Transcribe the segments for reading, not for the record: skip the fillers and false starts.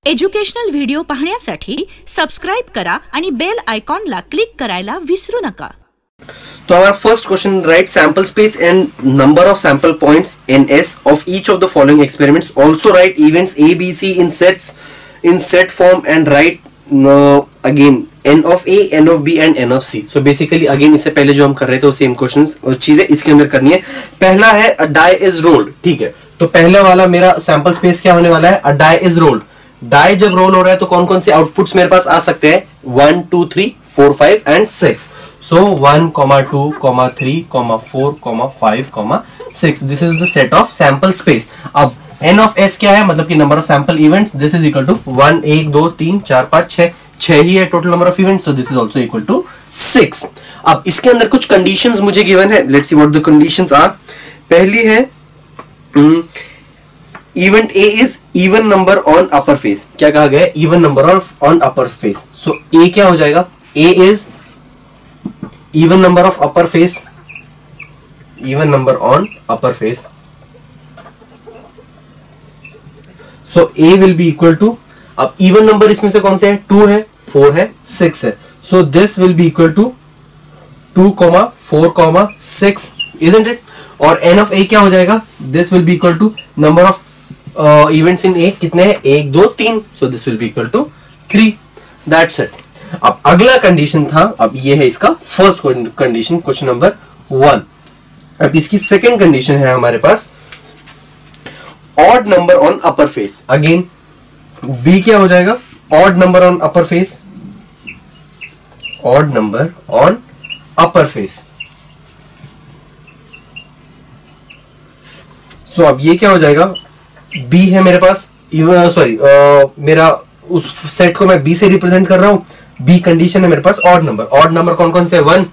Educational video पाहण्यासाठी subscribe करा आणि बेल आयकॉनला क्लिक करायला विसरू नका. तो हमारा first question, write sample space and number of sample points in S of each of the following experiments. Also write events A B C in set form and write again n of A, n of B and n of C. So basically again इससे पहले जो हम कर रहे थे वो same questions चीजें इसके अंदर करनी है. पहला है a die is rolled. ठीक है, तो पहले वाला मेरा सैंपल स्पेस क्या होने वाला है? a die is rolled. die जब रोल हो रहा है तो कौन कौन से आउटपुट्स मेरे पास आ सकते हैं? 1 2 3 4 5 and 6. So 1 2 3 4 5 6. This is the set of sample space. अब n of s क्या है? मतलब कि number of sample events. This is equal to 1 1 2 3 4 5 6 ही है total number of events. So this is also equal to 6. अब इसके अंदर कुछ कंडीशंस मुझे गिवन है. Let's see what the conditions are. पहली है event A is even number on upper face. क्या कहा गया है? Even number on upper face. So A क्या हो जाएगा? ए is even number of upper face, even number on upper face. So A will be equal to, अब even number इसमें से कौन से है? 2 है, 4 है, 6 है. So this will be equal to 2, 4, 6, isn't it? और n ऑफ a क्या हो जाएगा? This will be equal to number of events in a कितने हैं? 1 2 3. So this will be equal to 3. That's it. अब अगला कंडीशन था, अब ये है इसका फर्स्ट कंडीशन, क्वेश्चन नंबर 1. अब इसकी सेकेंड कंडीशन है हमारे पास odd number on upper face. Again B क्या हो जाएगा? Odd number on upper face, odd number on upper face. So अब ये क्या हो जाएगा? B है मेरे पास, सॉरी मेरा उस सेट को मैं B से रिप्रेजेंट कर रहा हूं. B कंडीशन है मेरे पास ऑड नंबर. ऑड नंबर कौन कौन से है? 1,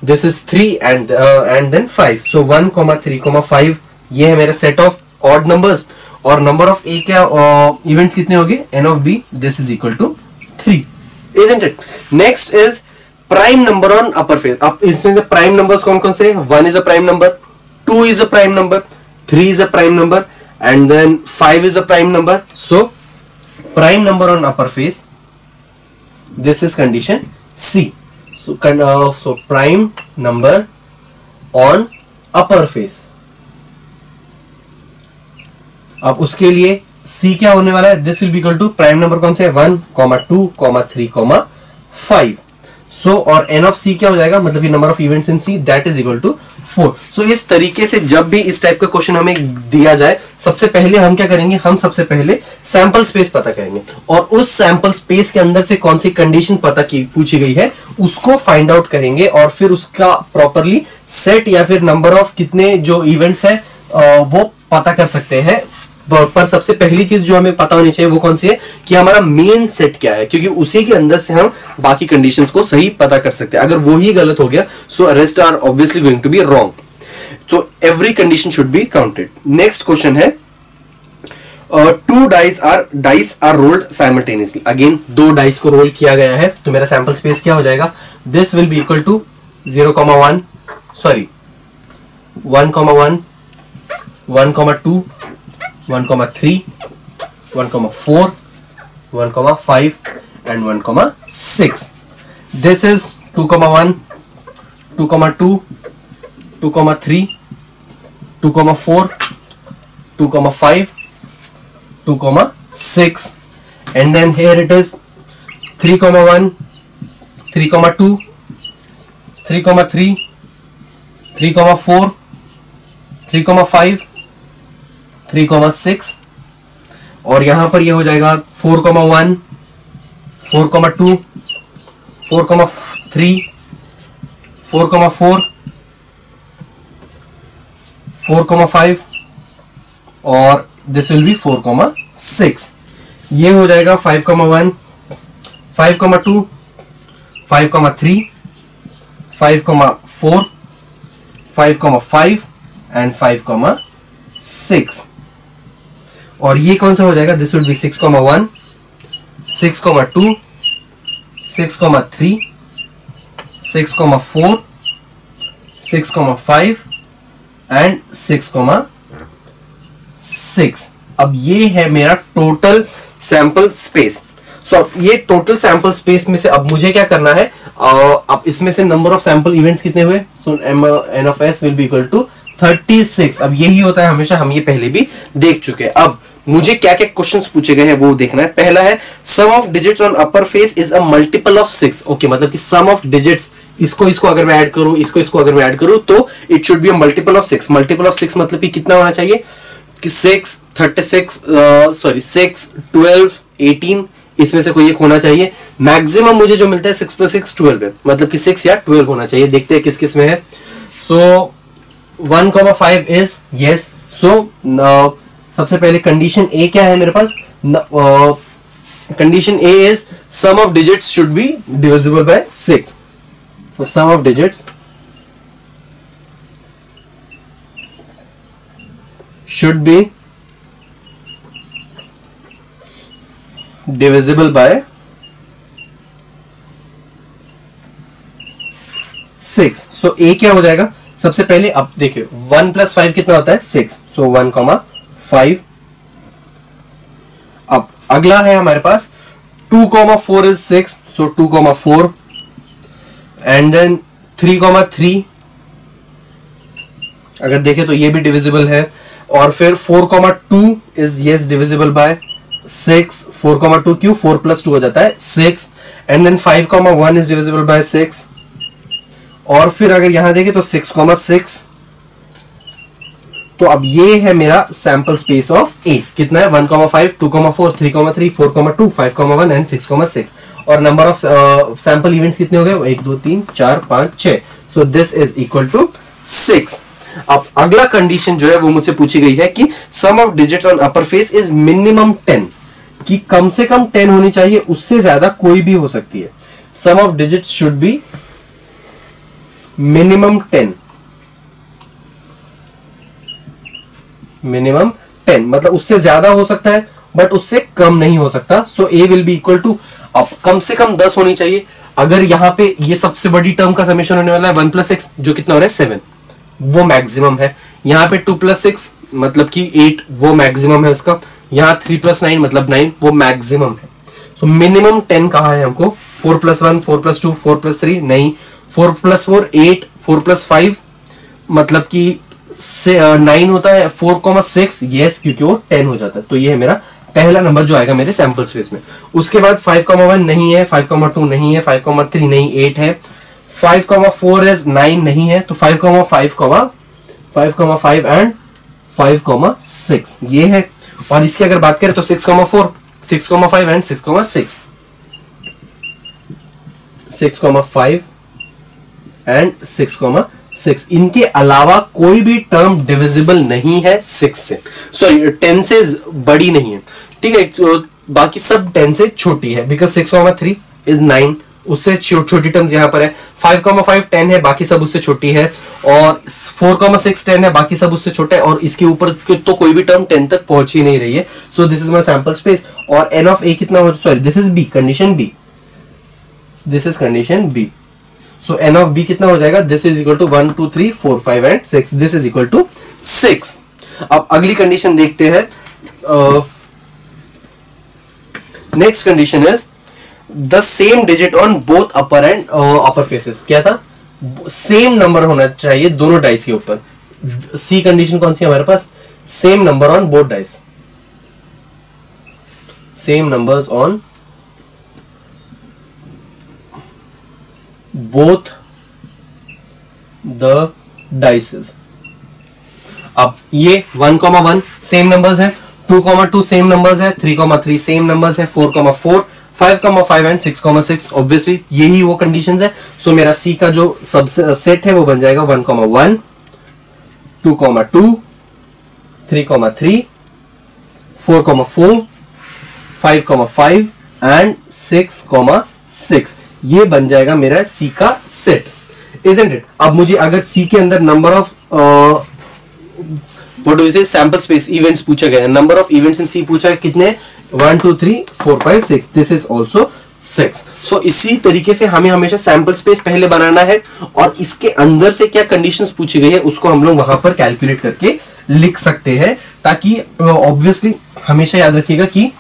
this is 3 and then 5. So 1 3 5 ये है मेरा सेट ऑफ ऑड नंबर्स. और नंबर ऑफ ए क्या इवेंट्स कितने हो गए? n of b. This is equal to 3, isn't it? Next is prime number on upper face. अब इसमें से प्राइम नंबर्स कौन कौन से? 1 is a prime number, 2 is a prime number, 3 is a prime number and then 5 is a prime number. So prime number on upper face, this is condition C. So prime number on upper face. अब उसके लिए C क्या होने वाला है? This will be equal to prime number कौन से है? 1, 2, 3, 5. सो और n ऑफ C क्या हो जाएगा? मतलब ये number of events in C, that is equal to 4. So इस तरीके से जब भी इस टाइप का क्वेश्चन हमें दिया जाए, सबसे पहले हम क्या करेंगे? हम सबसे पहले सैंपल स्पेस पता करेंगे और उस सैंपल स्पेस के अंदर से कौन सी कंडीशन पूछी गई है उसको फाइंड आउट करेंगे और फिर उसका प्रॉपरली सेट या फिर नंबर ऑफ कितने जो इवेंट्स है वो पता कर सकते हैं. पर सबसे पहली चीज जो हमें पता होनी चाहिए वो कौन सी है? कि हमारा मेन सेट क्या है, क्योंकि उसी के अंदर से हम बाकी कंडीशंस को सही पता कर सकते हैं. अगर वो ही गलत हो गया, so rest are obviously going to be wrong. तो every condition should be counted. Next question है, 2 dice are rolled simultaneously. Again 2 dice को रोल किया गया है, तो मेरा सैंपल स्पेस क्या हो जाएगा? This will be equal to 0,1, sorry 1,1, 1,2, 1,3, 1,4, 1,5 and 1,6. This is 2,1, 2,2, 2,3, 2,4, 2,5, 2,6 and then here it is 3,1, 3,2, 3,3, 3,4, 3,5, 3,6 और यहां पर ये हो जाएगा 4,1, 4,2, 4,3, 4,4, 4,5 और दिस विल बी 4,6. ये हो जाएगा 5,1, 5,2, 5,3, 5,4, 5,5 एंड 5,6. और ये कौन सा हो जाएगा? This will B 6,1, 6,2, 6,3, 6,4, 6,5 and 6,6. अब ये है मेरा टोटल सैंपल स्पेस। सो अब ये टोटल सैंपल स्पेस में से अब मुझे क्या करना है, अब इसमें से नंबर ऑफ सैंपल इवेंट्स कितने हुए, so n of s will be equal to 36। अब यही होता है हमेशा, हम ये पहले भी देख चुके हैं। अब मुझे क्या क्या क्वेश्चंस पूछे गए हैं वो देखना है। पहला है sum of digits on upper face is a multiple of 6। Okay, मतलब कि सम ऑफ डिजिट्स, इसको अगर मैं ऐड करूं, इसको अगर मैं ऐड करूं, तो it should be a multiple of 6। Multiple of 6 मतलब कि कितना होना चाहिए कि 6, 36, 6, 12, 18, इसमें से कोई एक होना चाहिए। मैक्सिमम मुझे जो मिलता है 6 + 6 12 है, मतलब कि 6 या 12 होना चाहिए। देखते हैं किस किस में है। सो 1,5 इज यस। सो सबसे पहले कंडीशन ए क्या है मेरे पास, condition A is sum of digits should be divisible by 6। So sum of digits should be divisible by 6। So A क्या हो जाएगा, सबसे पहले अब देखिए 1 + 5 कितना होता है 6। सो 1,5। अब अगला है हमारे पास 2,4 इज 6। सो 2,4 एंड देन 3,3 अगर देखें तो ये भी डिविजिबल है। और फिर 4,2 इज यस डिविजिबल बाय 6। 4,2 क्यों, 4 + 2 हो जाता है 6। And then 5,1 is divisible by 6। और फिर अगर यहां देखें तो 6,6। तो अब ये है मेरा सैंपल स्पेस ऑफ ए। कितना है 1,5, 2,4, 3,3, 4,2, 5,1 एंड 6,6। और नंबर ऑफ सैंपल इवेंट्स कितने हो गए, 1 2 3 4 5 6। So this is equal to 6। अब अगला कंडीशन जो है वो मुझसे पूछी गई है कि sum of digits on upper face is minimum 10, कि कम से कम 10 होनी चाहिए, उससे ज्यादा कोई भी हो सकती है। Sum of digits should be minimum 10, minimum 10 मतलब उससे ज्यादा हो सकता है बट उससे कम नहीं हो सकता। सो A will be equal to, अब कम से कम 10 होनी चाहिए। अगर यहां पे ये सबसे बड़ी टर्म का समेशन होने वाला है 1 + 6 जो कितना हो रहा है 7, वो मैक्सिमम है। यहाँ पे 2 + 6 मतलब कि 8, वो मैक्सिमम है उसका। यहाँ 3 + 9 मतलब 9, वो मैक्सिमम है। सो मिनिमम 10 कहा है हमको। 4 + 1, 4 + 2, 4 + 3 नहीं, 4 + 4 8, 4 + 5 मतलब कि 9 होता है। 4,6 यस, क्योंकि वो 10 हो जाता है। तो ये है मेरा पहला नंबर जो आएगा मेरे सैंपल स्पेस में। उसके बाद 5,1 नहीं है, 5,2 नहीं है, 5,3 नहीं, 8 है। 5,4 इज 9 नहीं है, तो 5,5 एंड 5,6 ये है। और इसकी अगर बात करें तो 6,4, 6,5 एंड 6,6, 6,5 एंड 6,6। इनके अलावा कोई भी टर्म डिविजिबल नहीं है 6 से, सॉरी 10 से बड़ी नहीं है, ठीक है। तो बाकी सब 10 से छोटी है, बिकॉज 6,3 इज 9, उससे छोटी टर्म्स यहाँ पर है। 5,5 10 है, बाकी सब उससे छोटी है। और 4,6 10 है, बाकी सब उससे छोटा है। और इसके ऊपर तो कोई भी टर्म 10 तक पहुंच ही नहीं रही है। So this is my sample space. और n ऑफ a कितना हो, sorry this is b, condition b, this is condition b। So n of b कितना हो जाएगा, this is equal to 1 2 3 4 5 and 6, this is equal to 6। अब अगली condition देखते हैं। Next condition is the same digit on both upper and upper faces. क्या था, same number होना चाहिए दोनों डाइस के ऊपर। सी कंडीशन कौन सी है हमारे पास, same number on both dice, same numbers on both the dices. अब ये 1,1 सेम नंबर्स है, 2,2 सेम नंबर्स है, 3,3 सेम नंबर्स है, 4,4, 5,5 एंड 6,6। ऑब्वियसली यही वो कंडीशंस है। सो मेरा सी का जो सब सेट है वो बन जाएगा 1,1, 2,2, 3,3, 4,4, 5,5 एंड 6,6। ये बन जाएगा मेरा सी का सेट, इजंट इट। अब मुझे अगर सी के अंदर number of what do we say sample space events पूछा गया, number of events in C पूछा है कितने, 1 2 3 4 5 6, दिस इज ऑल्सो 6। सो इसी तरीके से हमें हमेशा सैंपल स्पेस पहले बनाना है और इसके अंदर से क्या कंडीशंस पूछी गई है उसको हम लोग वहां पर कैलकुलेट करके लिख सकते हैं, ताकि ऑब्वियसली हमेशा याद रखिएगा कि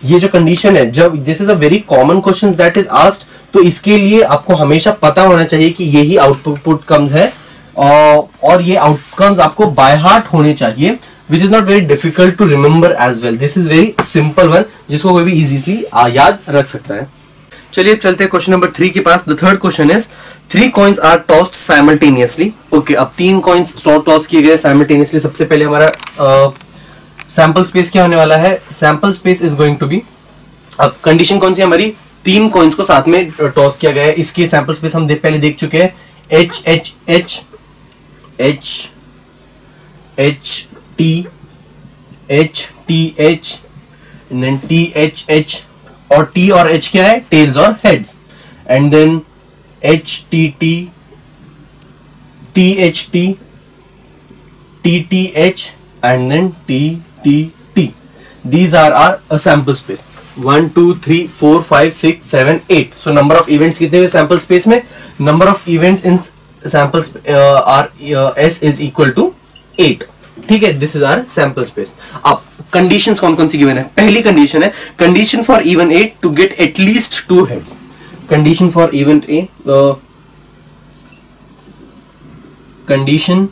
ये जो कंडीशन है, जब this is a very common question that is asked, तो इसके लिए आपको हमेशा पता होना चाहिए कि यही आउटपुट कम्स है, और ये आउटकम्स आपको बाय हार्ट होने चाहिए, which is not very difficult to remember as well. This is very simple one, जिसको कोई भी इजीली याद रख सकता है. चलिए अब चलते हैं क्वेश्चन नंबर 3 के पास. The third question is 3 coins are tossed simultaneously. Okay, अब 3 कॉइन्स टॉस किए गए साइमल्टेनियसली. सबसे पहले हमारा सैंपल स्पेस क्या होने वाला है? Sample space is going to be, अब कंडीशन कौन सी है हमारी? 3 कॉइन्स को साथ में टॉस किया गया है. इसकी सैंपल स्पेस हम पहले देख चुके हैं, H H H H H T H T H then T H H, और टी और एच क्या है? टेल्स और heads. And then H T T, T H T, T T H, and then T T T. These are our sample space. 1 2 3 4 5 6 7 8. So number of events कितने हुए sample space में? Number of events in samples are S is equal to 8. ठीक है, this is our sample space. अब conditions कौन कौन सी given है? पहली कंडीशन है condition for even A to get at least 2 heads. Condition for event A, condition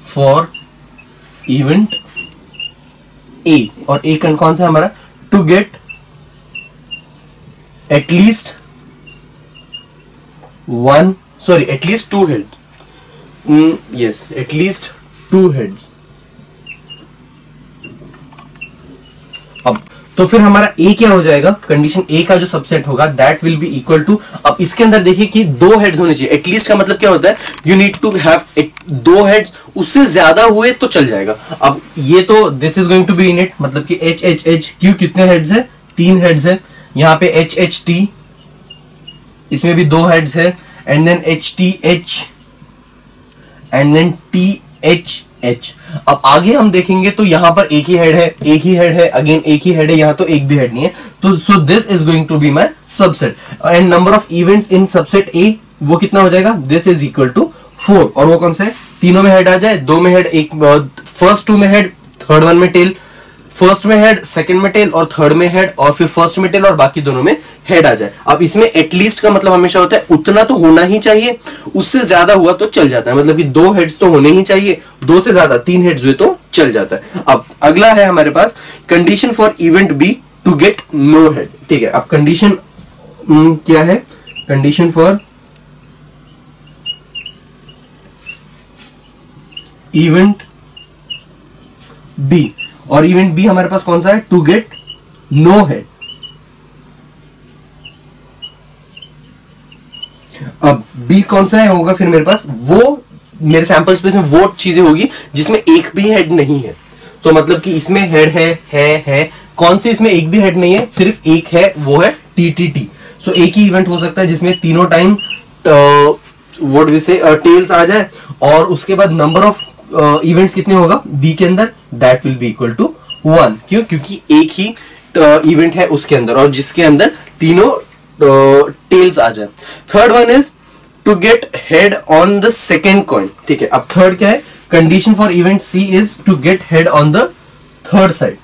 for event A, और ए कौन सा हमारा? To get at least 2 head. Yes, at least 2 heads. अब तो फिर हमारा ए क्या हो जाएगा? कंडीशन ए का जो सबसेट होगा that will be equal to, अब इसके अंदर देखिए कि 2 हेड्स होने चाहिए. एटलीस्ट का मतलब क्या होता है? You need to have 2 heads. उससे ज्यादा हुए तो चल जाएगा. अब ये तो this is going to be in it, मतलब कि एच एच एच क्यू कितने हेड्स है? 3 हेड्स है. यहाँ पे एच एच टी, इसमें भी 2 हेड्स है. And then H T H, and then T H H. अब आगे हम देखेंगे तो यहां पर एक ही हेड है, अगेन एक ही हेड है, यहां तो एक भी हेड नहीं है. तो so this is going to be my subset. And number of events in subset A वो कितना हो जाएगा? This is equal to 4. और वो कौन सा है? तीनों में हेड आ जाए, 2 में हेड, एक फर्स्ट 2 में हेड, थर्ड 1 में टेल. फर्स्ट में हेड, सेकंड में टेल, और थर्ड में हेड, और फिर फर्स्ट में टेल और बाकी दोनों में हेड आ जाए. अब इसमें एटलीस्ट का मतलब हमेशा होता है उतना तो होना ही चाहिए, उससे ज्यादा हुआ तो चल जाता है. मतलब कि 2 हेड्स तो होने ही चाहिए, 2 से ज्यादा 3 हेड्स हुए तो चल जाता है. अब अगला है हमारे पास condition for event B to get no head. ठीक है, अब कंडीशन क्या है? कंडीशन फॉर इवेंट बी, और इवेंट बी हमारे पास कौन सा है? To get no head. अब बी कौन सा है होगा फिर मेरे पास? वो मेरे सैंपल स्पेस में वो चीजें होगी जिसमें एक भी हेड नहीं है. तो मतलब कि इसमें हेड है. कौन से इसमें एक भी हेड नहीं है? सिर्फ एक है, वो है टी टी टी. सो एक ही इवेंट हो सकता है जिसमें तीनों टाइम व्हाट वी से टेल्स आ जाए, और उसके बाद नंबर ऑफ इवेंट्स कितने होगा बी के अंदर? That will be equal to 1. क्यों? क्योंकि एक ही इवेंट है उसके अंदर, और जिसके अंदर तीनों टेल्स आ जाए. Third one is to get head on the second coin. ठीक है, अब थर्ड क्या है? Condition for event C is to get head on the third side.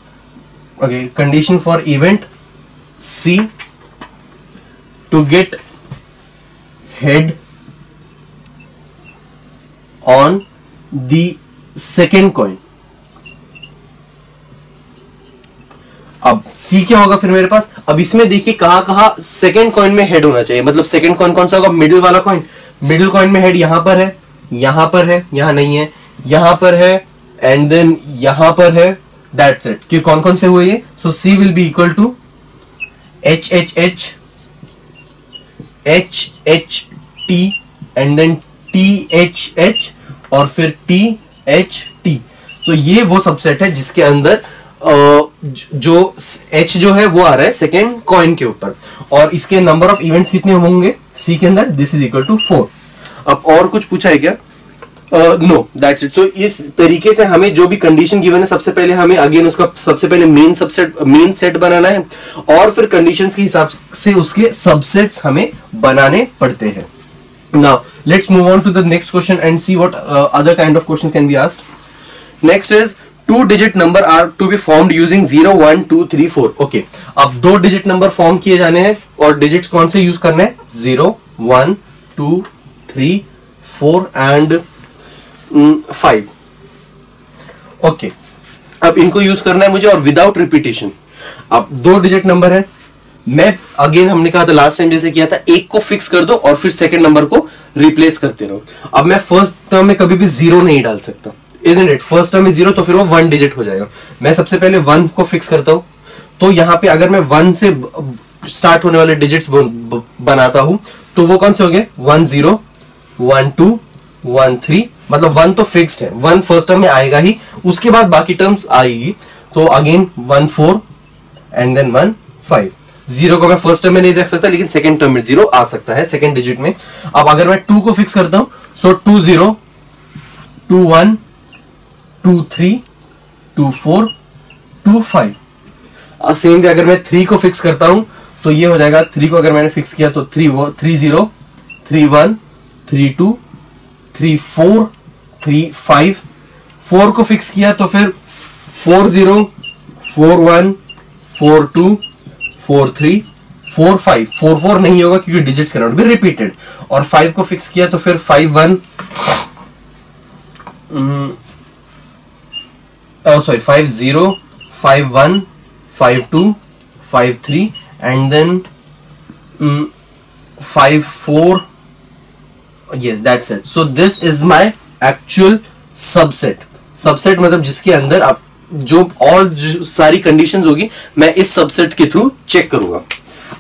Okay, condition for event C to get head on the second coin. अब C क्या होगा फिर मेरे पास? अब इसमें देखिए कहां सेकंड कॉइन में हेड होना चाहिए. मतलब सेकंड कॉइन कौन सा होगा? मिडिल वाला कॉइन. मिडिल कॉइन में हेड यहां पर है, यहां पर है, यहां नहीं है, यहां पर है, एंड देन यहां पर है. That's it. कि कौन कौन से हुए ये? So C will be equal to H H H, H H T, and then T H H, और फिर टी एच टी. तो ये वो सबसेट है जिसके अंदर जो H जो है वो आ रहा है सेकेंड कॉइन के ऊपर, और इसके नंबर ऑफ इवेंट्स कितने होंगे C के अंदर? This is equal to 4. अब और कुछ पूछा है क्या? No, that's it. सो इस तरीके से हमें जो भी कंडीशन गिवन है, सबसे पहले हमें अगेन उसका सबसे पहले मेन सेट बनाना है, और फिर कंडीशंस के हिसाब से उसके सबसेट्स हमें बनाने पड़ते हैं. Now let's move on to the next question and see what other kind of questions can be asked. Next is 2 digit number are to be formed using 0 1 2 3 4. Okay, अब 2 डिजिट नंबर फॉर्म किए जाने हैं और digits कौन से use करने हैं? 0 1 2 3 4 and 5. Okay, अब इनको यूज करना है मुझे और विदाउट रिपीटेशन. अब 2 डिजिट नंबर है, मैं अगेन हमने कहा था लास्ट टाइम जैसे किया था, एक को फिक्स कर दो और फिर सेकंड नंबर को रिप्लेस करते रहो. अब मैं फर्स्ट टर्म में कभी भी 0 नहीं डाल सकता, isn't it? फर्स्ट टर्म में 0 तो फिर वो 1 डिजिट हो जाएगा. मैं सबसे पहले 1 को फिक्स करता हूं, तो यहाँ पे अगर मैं 1 से स्टार्ट होने वाले डिजिट्स बनाता हूं तो वो कौन से हो गए? 1 0 1 2 1 3. मतलब 1 तो फिक्स्ड है, 1 फर्स्ट टर्म में आएगा ही, उसके बाद बाकी टर्म्स आएगी. तो अगेन 1 4 एंड देन 1 5. 0 को मैं फर्स्ट टर्म में नहीं रख सकता, लेकिन सेकंड टर्म में 0 आ सकता है सेकंड डिजिट में. अब अगर मैं 2 को फिक्स करता हूं, सो 2 0 2 1 2 3 2 4 2 5. सेम वे अगर मैं 3 को फिक्स करता हूं तो ये हो जाएगा, 3 को अगर मैंने फिक्स किया तो 3 0 3 1 3 2 3 4 3 5. 4 को फिक्स किया तो फिर 4 0 4 1 4 2 4 3 4 5. 4 4 नहीं होगा क्योंकि digits can not be repeated. और 5 को फिक्स किया तो फिर 5 1 5 0 5 1 5 2 5 3 and then 5 4. yes, that's it. so this is my actual subset. Subset मतलब जिसके अंदर आप जो सारी कंडीशंस होगी मैं इस सबसेट के थ्रू चेक करूंगा.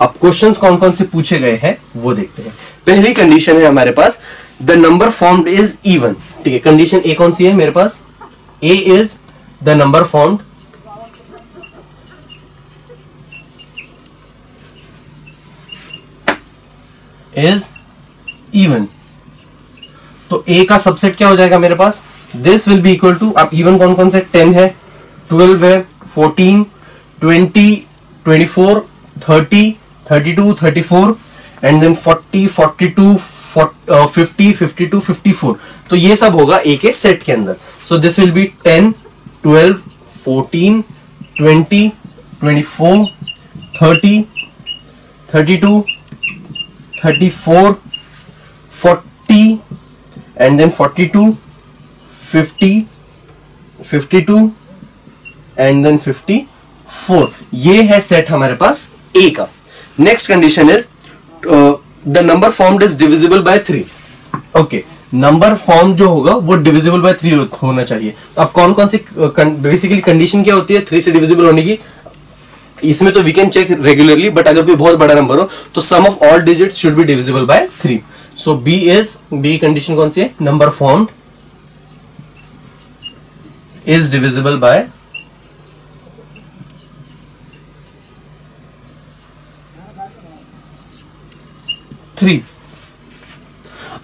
अब क्वेश्चंस कौन कौन से पूछे गए हैं वो देखते हैं. पहली कंडीशन है हमारे पास, the number formed is even. ठीक है, कंडीशन ए कौन सी है मेरे पास? A is the number formed is even. तो ए का सबसेट क्या हो जाएगा मेरे पास? This will be equal to, आप इवन कौन कौन से? 10 है, 12 है, 14 20 24 30 32 34 एंड देन 40 42 50 52 54. तो ये सब होगा ए के सेट के अंदर. सो this will B 10 12 14 20 24 30 32 34 40 and then 42 50 52 and then 54. ये है सेट हमारे पास ए का. Next condition is the number formed is divisible by 3. Okay, number form जो होगा वो डिविजिबल बाय 3 होना चाहिए. अब कौन कौन सी बेसिकली कंडीशन क्या होती है 3 से डिविजिबल होने की? इसमें तो we can check regularly, but अगर कोई बहुत बड़ा नंबर हो तो sum of all digits should be divisible by 3. So B condition कौन सी है? Number formed is divisible by 3.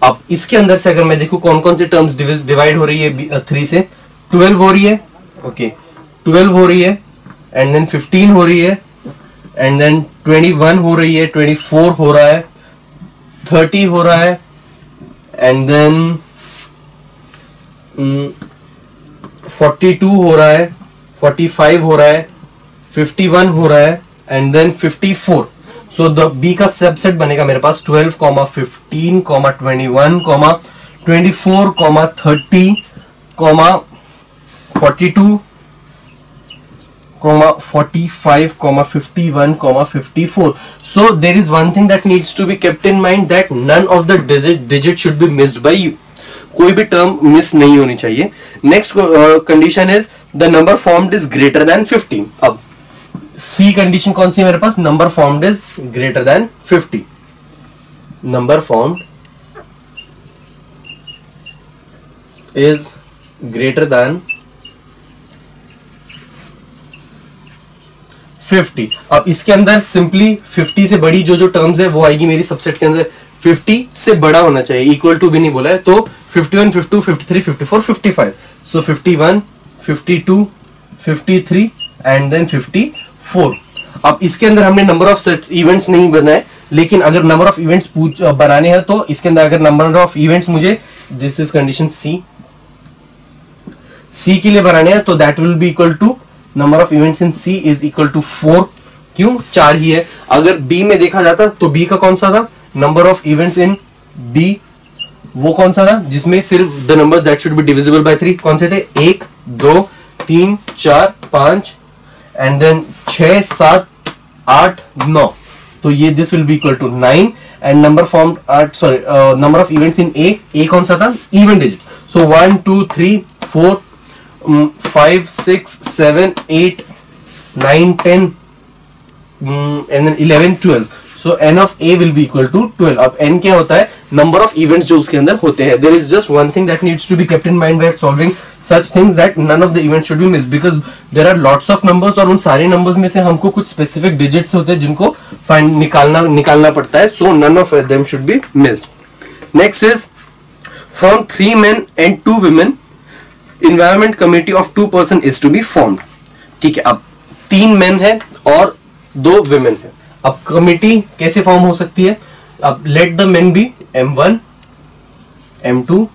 अब इसके अंदर से अगर मैं देखूं कौन कौन से टर्म्स डिवाइड हो रही है 3 से, 12 हो रही है. ओके, 12 हो रही है एंड देन 15 हो रही है एंड देन 21 हो रही है, 24 हो रहा है, 30 हो रहा है एंड देन 42 हो रहा है, 45 हो रहा है, 51 हो रहा है and then 54. So the B का सबसेट बनेगा मेरे पास 12, 15, 21, 24, 30, 42, 45, 51, 54. So there is one thing that needs to be kept in mind, that none of the digit should be missed by you. कोई भी टर्म मिस नहीं होनी चाहिए. Next condition is the number formed is greater than 15. अब C condition कौन सी है मेरे पास? Number formed is greater than 50. Number formed is greater than 50. अब इसके अंदर सिंपली 50 से बड़ी जो टर्म्स है वो आएगी मेरी सबसेट के अंदर. 50 से बड़ा होना चाहिए, इक्वल टू भी नहीं बोला है. तो 51, 52, 53, 54, 55. So 51, 52, 53 and then 54. अब इसके अंदर हमने नंबर ऑफ सेट्स इवेंट्स नहीं बनाए, लेकिन अगर नंबर ऑफ इवेंट्स बनाने हैं तो इसके अंदर अगर नंबर ऑफ इवेंट्स मुझे, this is condition C, C के लिए बनाने हैं तो that will be equal to number of events in C is equal to 4। क्यों? 4 ही है। अगर बी में देखा जाता तो बी का कौन सा था? Number of events in B वो कौन सा था जिसमें सिर्फ the number that should be divisible by 3 कौन से थे? 1 2 3 4 5 एंड देन 6 7 8 9। तो ये this will be equal to 9 and number form number of events in A कौन सा था? Even digit. So 1 2 3 4 5 6 7 8 9 10 and then 11 12. So n of a will be equal to 12. अब n क्या होता है? Number of events जो उसके अंदर होते हैं. There is just one thing that needs to be kept in mind while solving such things, that none of the events should be missed because there are lots of numbers और उन सारे numbers में से हमको कुछ specific digits होते हैं जिनको निकालना पड़ता है. So none of them should be missed. Next is from 3 men and 2 women, environment committee of 2 person is to be formed. ठीक है, अब 3 men है और 2 women है. अब कमिटी कैसे फॉर्म हो सकती है? अब let the men be M1 M2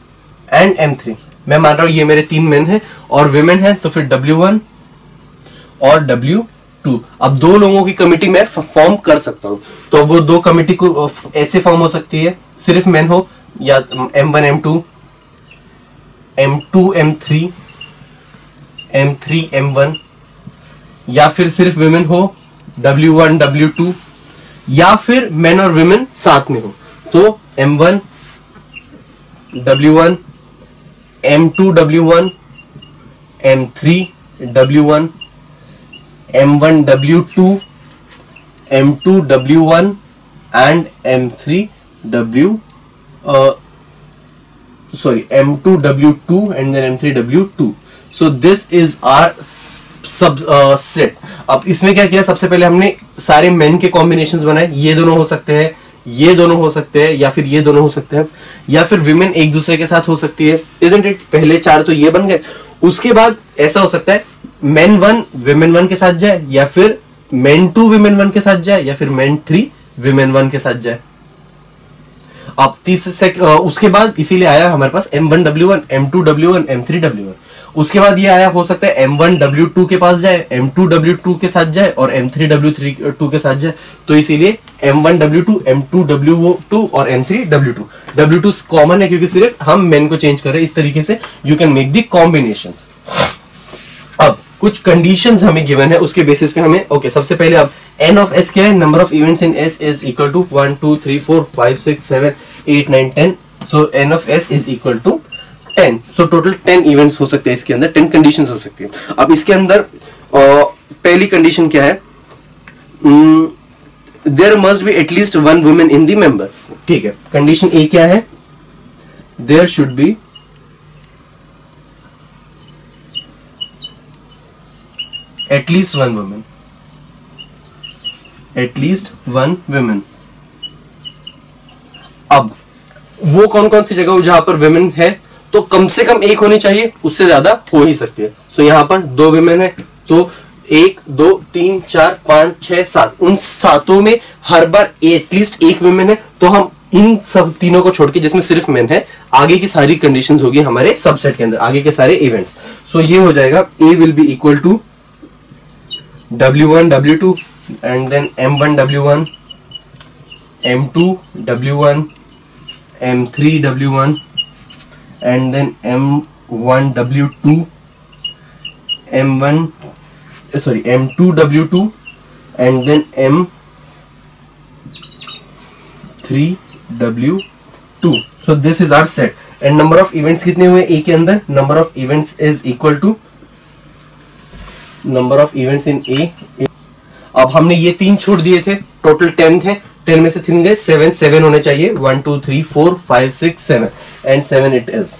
and M3. मैं मान रहा हूं ये मेरे 3 मेन है और विमेन है, तो फिर W1 और W2. अब 2 लोगों की कमिटी मैं फॉर्म कर सकता हूं. तो वो 2 कमिटी को ऐसे फॉर्म हो सकती है, सिर्फ मेन हो या M1 M2 M2 M3 M3 M1, या फिर सिर्फ विमेन हो W1 W2, या फिर मेन और विमेन साथ में हो. तो M1 W1 M2 W1 M3 W1 M1 W2 M2 W1 and M3 M2 W2 and then M3 W2. So this is our set. अब इसमें क्या किया? सबसे पहले हमने सारे मेन के कॉम्बिनेशंस बनाए. ये दोनों हो सकते हैं, ये दोनों हो सकते हैं, या फिर ये दोनों हो सकते हैं, या फिर विमेन एक दूसरे के साथ हो सकती है. Isn't it? पहले 4 तो ये बन गए. उसके बाद ऐसा हो सकता है मेन 1 विमेन 1 के साथ जाए, या फिर मेन 2 विमेन 1 के साथ जाए, या फिर मेन 3 विमेन 1 के साथ जाए. अब उसके बाद इसीलिए आया हमारे पास M1 W1 M2 W1 M3 W1. उसके बाद ये आया, हो सकता है M1 W2 के पास जाए, M2 W2 के साथ जाए और M3 W2 के साथ जाए. तो इसीलिए M1 W2 M2 W2 और M3 W2. W2 कॉमन है क्योंकि सिर्फ हम मेन को चेंज कर रहे हैं. इस तरीके से you can make the combinations. अब कुछ कंडीशंस हमें गिवन है, उसके बेसिस पे हमें सबसे पहले अब n ऑफ s क्या है? Number of events in s is equal to 1 2 3 4 5 6 7 8 9 10. So n of s is equal to 10. सो टोटल 10 इवेंट्स हो सकते हैं इसके अंदर, 10 कंडीशंस हो सकती है. अब इसके अंदर पहली कंडीशन क्या है? There must be at least 1 women in the member. ठीक है, कंडीशन ए क्या है? There should be at least 1 women. At least 1 women. अब वो कौन कौन सी जगह हो जहां पर वुमेन है? तो कम से कम एक होनी चाहिए, उससे ज्यादा हो ही सकती है. सो यहां पर 2 विमेन है, तो 1 2 3 4 5 6 7, उन 7 में हर बार एटलीस्ट 1 विमेन है. तो हम इन सब तीनों को छोड़ के जिसमें सिर्फ मेन है, आगे की सारी कंडीशंस होगी हमारे सबसेट के अंदर, आगे के सारे इवेंट्स. सो ये हो जाएगा A will be equal to W1 W2 and then M1 W1 M2 W1 M3 W1 and then M1 W2 M2 W2 and then M3 W2. So this is our set. and number of events कितने हुए A के अंदर? number of events is equal to number of events in A. अब हमने ये 3 छोड़ दिए थे, टोटल 10 थे, 10 में से 3 गए, 7 होने चाहिए. 1 2 3 4 5 6 7 and 7 it is.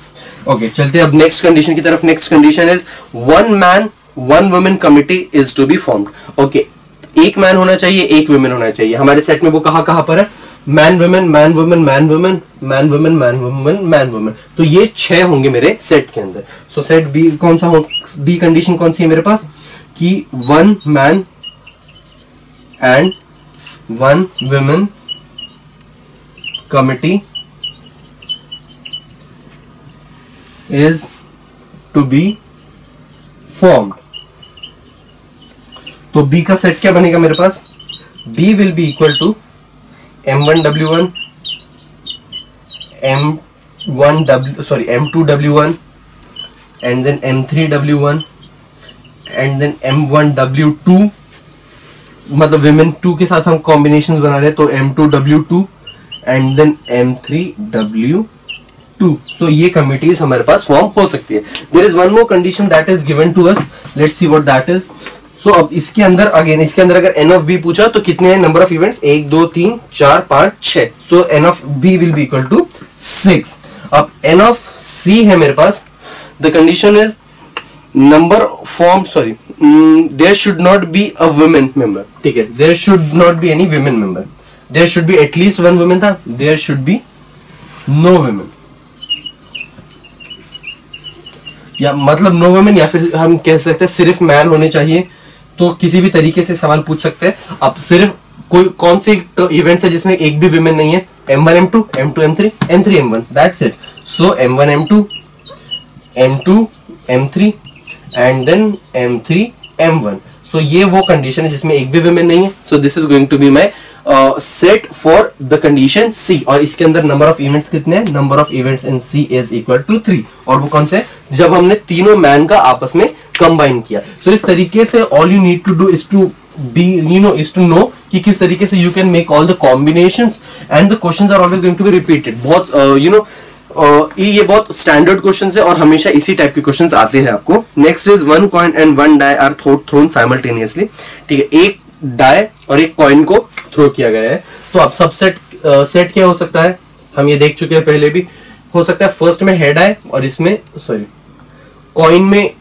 ओके, चलते अब नेक्स्ट कंडीशन की तरफ. Next condition is 1 man 1 woman committee is to be formed. Okay, एक मैन होना चाहिए, एक वुमेन होना चाहिए. हमारे सेट में वो कहां पर है? Man women man women man women man women man women man women. तो ये 6 होंगे मेरे सेट के अंदर. सो सेट बी कौन सा हो? बी कंडीशन कौन सी है मेरे पास? कि 1 man and 1 woman committee is to be formed. तो B का सेट क्या बनेगा मेरे पास? B will be equal to M1W1, M2W1 and then M3W1 and then M1W2, मतलब women 2 के साथ हम combinations बना रहे हैं, तो M2W2 and then M3W2. So ये committees हमारे पास form हो सकती है. There is one more condition that is given to us. Let's see what that is. So अब इसके अंदर again, इसके अंदर अगर n of b पूछा तो कितने हैं number of events? 1 2 3 4 5 6. So n of b will be equal to 6. अब n of c है मेरे पास. The condition is number formed, sorry, there should not be a women member. ठीक है, there should not be any women member. There should be at least one woman था. There should be no women. या मतलब no women, या फिर हम कह सकते हैं सिर्फ मैन होने चाहिए. तो किसी भी तरीके से सवाल पूछ सकते हैं. अब सिर्फ कोई कौन से इवेंट्स है जिसमें एक भी विमेन नहीं है? M1 M2 M2 M3 M3 M1, that's it. So M1 M2 M2 M3 and then M3 M1. सो ये वो कंडीशन है जिसमें एक भी विमेन नहीं है. So this is going to be my set for the condition C. और इसके अंदर नंबर ऑफ इवेंट्स कितने हैं? Number of events in C is equal to 3. और वो कौन से? जब हमने तीनों मैन का आपस में कंबाइन किया. सो इस तरीके से all you need to do is to be is to know कि किस तरीके से you can make all the combinations and the questions are always going to be repeated. बहुत ये बहुत स्टैंडर्ड क्वेश्चंस है और हमेशा इसी टाइप के क्वेश्चंस आते हैं आपको. Next is 1 coin and 1 die are thrown simultaneously. ठीक है, एक डाई और एक कॉइन को थ्रो किया गया है. तो अब सब सेट क्या हो सकता है? हम ये देख चुके हैं पहले भी. हो सकता है फर्स्ट में हेड आए और इसमें कॉइन में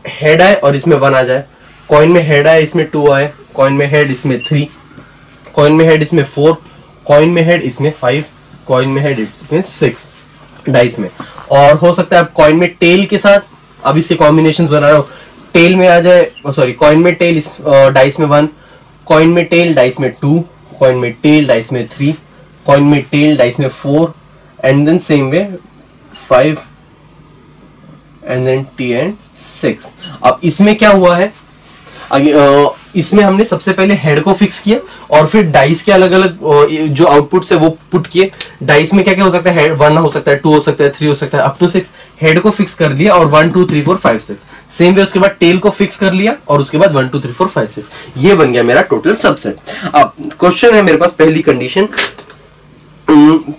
हेड आए और इसमें 1 आ जाए. कॉइन में हेड आए इसमें 2 आए. कॉइन में हेड इसमें 3. कॉइन में हेड इसमें 4. कॉइन में हेड इसमें 5. कॉइन में हेड इसमें 6 डाइस में. और हो सकता है अब कॉइन में टेल के साथ अब इससे कॉम्बिनेशंस बना रहा हूं. टेल में आ जाए, सॉरी, कॉइन में टेल डाइस में 1. कॉइन में टेल डाइस में 2. कॉइन में टेल डाइस में 3. कॉइन में टेल डाइस में 4 and then same way 5 and then T and 6. अब इसमें क्या हुआ है? इसमें हमने सबसे पहले हेड को फिक्स किया और फिर डाइस के अलग अलग जो आउटपुट्स है वो पुट किए. डाइस में क्या क्या हो सकता है? हेड 1 हो सकता है, 2 हो सकता है, 3 हो सकता है, अप टू 6. हेड को फिक्स कर दिया और 1 2 3 4 5 6. सेम वे उसके बाद टेल को फिक्स कर लिया और उसके बाद 1 2 3 4 5 6. ये बन गया मेरा टोटल सबसेट. अब क्वेश्चन है मेरे पास, पहली condition,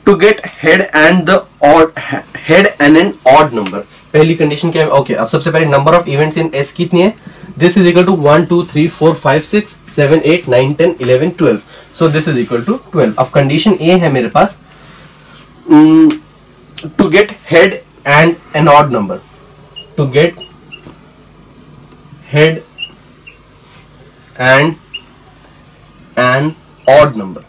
to get head and an odd number. पहली कंडीशन क्या है? ओके, अब सबसे पहले number of events in S कितनी है? This is equal to 1 2 3 4 5 6 7 8 9 10 11 12. So this is equal to 12. अब कंडीशन A है मेरे पास, to get head and an odd number. To get head and an odd number.